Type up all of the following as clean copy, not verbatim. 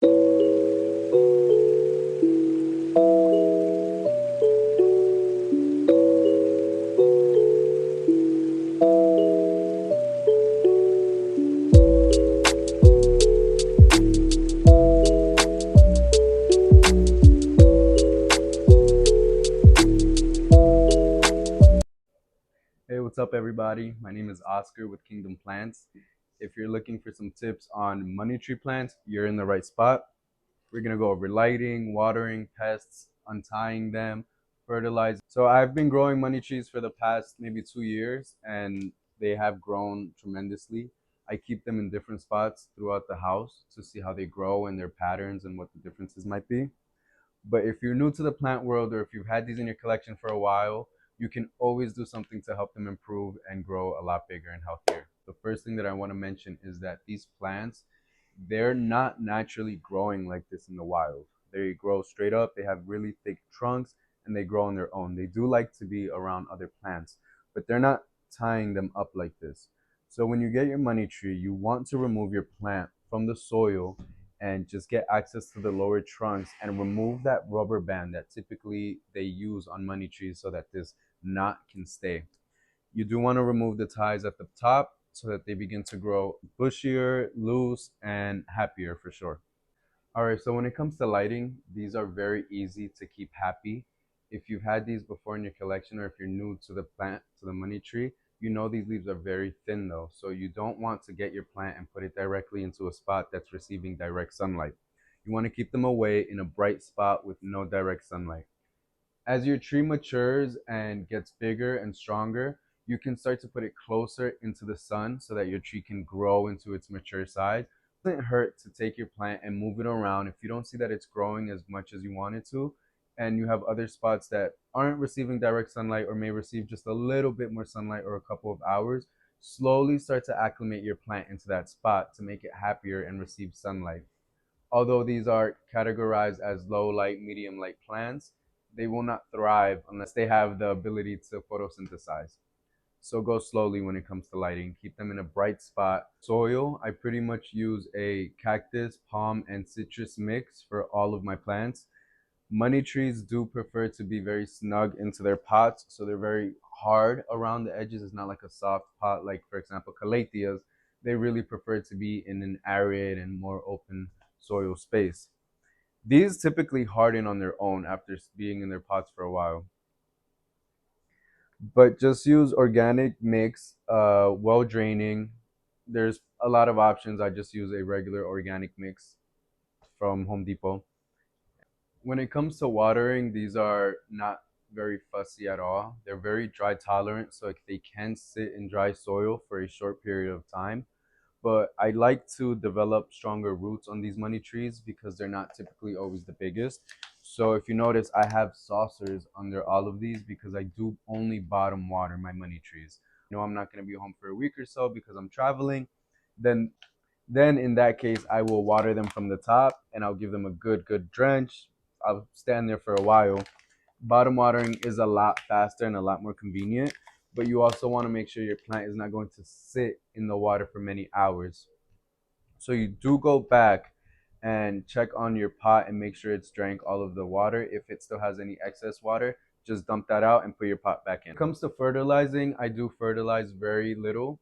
Hey, what's up, everybody? My name is Oscar with Kingdom Plants. If you're looking for some tips on money tree plants, you're in the right spot. We're gonna go over lighting, watering, pests, untying them, fertilizing. So I've been growing money trees for the past maybe 2 years, and they have grown tremendously. I keep them in different spots throughout the house to see how they grow and their patterns and what the differences might be. But if you're new to the plant world or if you've had these in your collection for a while, you can always do something to help them improve and grow a lot bigger and healthier. The first thing that I want to mention is that these plants, they're not naturally growing like this in the wild. They grow straight up, they have really thick trunks, and they grow on their own. They do like to be around other plants, but they're not tying them up like this. So when you get your money tree, you want to remove your plant from the soil and just get access to the lower trunks and remove that rubber band that typically they use on money trees so that this knot can stay. You do want to remove the ties at the top so that they begin to grow bushier, loose, and happier for sure. All right, so when it comes to lighting, these are very easy to keep happy. If you've had these before in your collection or if you're new to the plant, to the money tree, you know these leaves are very thin though. So you don't want to get your plant and put it directly into a spot that's receiving direct sunlight. You want to keep them away in a bright spot with no direct sunlight. As your tree matures and gets bigger and stronger, you can start to put it closer into the sun so that your tree can grow into its mature size. It doesn't hurt to take your plant and move it around if you don't see that it's growing as much as you want it to, and you have other spots that aren't receiving direct sunlight or may receive just a little bit more sunlight or a couple of hours. Slowly start to acclimate your plant into that spot to make it happier and receive sunlight. Although these are categorized as low light, medium light plants, they will not thrive unless they have the ability to photosynthesize. So go slowly when it comes to lighting. Keep them in a bright spot. Soil, I pretty much use a cactus, palm, and citrus mix for all of my plants. Money trees do prefer to be very snug into their pots, so they're very hard around the edges. It's not like a soft pot, like for example, calatheas. They really prefer to be in an arid and more open soil space. These typically harden on their own after being in their pots for a while. But just use organic mix, well draining. There's a lot of options. I just use a regular organic mix from Home Depot. When it comes to watering, these are not very fussy at all. They're very dry tolerant, so they can sit in dry soil for a short period of time. But I like to develop stronger roots on these money trees because they're not typically always the biggest. So if you notice, I have saucers under all of these because I do only bottom water my money trees. You know, I'm not going to be home for a week or so because I'm traveling. Then then in that case, I will water them from the top and I'll give them a good drench. I'll stand there for a while. Bottom watering is a lot faster and a lot more convenient, but you also want to make sure your plant is not going to sit in the water for many hours. So you do go back and check on your pot and make sure it's drank all of the water. If it still has any excess water, just dump that out and put your pot back in. When it comes to fertilizing, I do fertilize very little,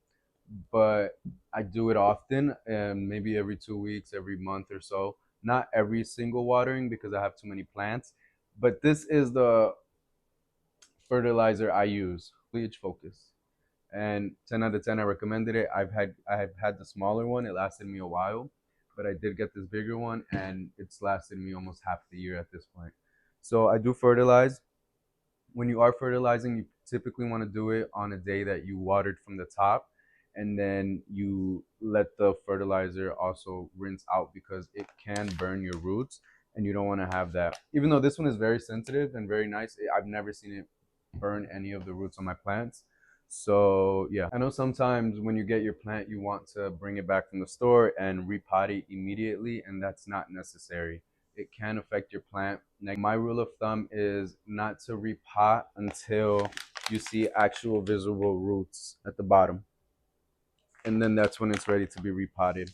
but I do it often, and maybe every 2 weeks, every month or so. Not every single watering because I have too many plants, but this is the fertilizer I use, Foliage Focus. And 10 out of 10, I recommended it. I have had the smaller one. It lasted me a while, but I did get this bigger one, and it's lasted me almost half the year at this point. So I do fertilize. When you are fertilizing, you typically want to do it on a day that you watered from the top, and then you let the fertilizer also rinse out because it can burn your roots, and you don't want to have that. Even though this one is very sensitive and very nice, I've never seen it burn any of the roots on my plants. So yeah, I know sometimes when you get your plant, you want to bring it back from the store and repot it immediately, and that's not necessary. It can affect your plant. My rule of thumb is not to repot until you see actual visible roots at the bottom, and then that's when it's ready to be repotted.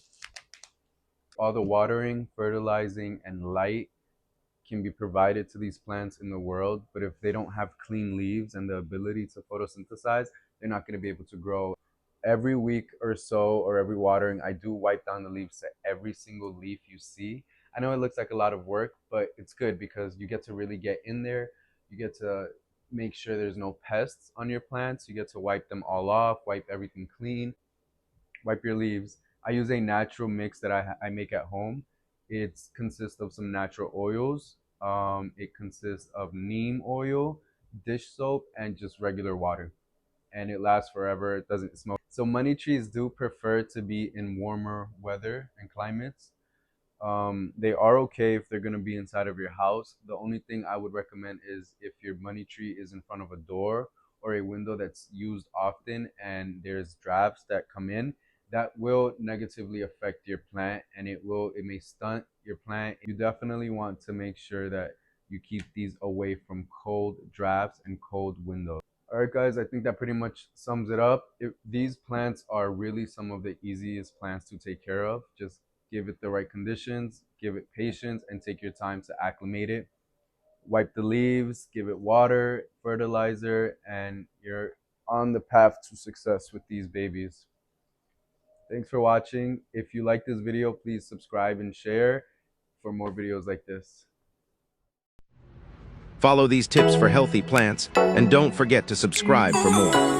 all the watering, fertilizing, and light can be provided to these plants in the world, but if they don't have clean leaves and the ability to photosynthesize, they're not going to be able to grow. Every week or so, or every watering, I do wipe down the leaves to every single leaf you see. I know it looks like a lot of work, but it's good because you get to really get in there. You get to make sure there's no pests on your plants. You get to wipe them all off, wipe everything clean, wipe your leaves. I use a natural mix that I make at home. It consists of some natural oils. It consists of neem oil, dish soap, and just regular water. And it lasts forever. It doesn't smoke. So money trees do prefer to be in warmer weather and climates. They are okay if they're going to be inside of your house. The only thing I would recommend is if your money tree is in front of a door or a window that's used often and there's drafts that come in, that will negatively affect your plant, and it may stunt your plant. You definitely want to make sure that you keep these away from cold drafts and cold windows. All right, guys, I think that pretty much sums it up. These plants are really some of the easiest plants to take care of. Just give it the right conditions, give it patience, and take your time to acclimate it. Wipe the leaves, give it water, fertilizer, and you're on the path to success with these babies. Thanks for watching. If you like this video, please subscribe and share for more videos like this. Follow these tips for healthy plants, and don't forget to subscribe for more.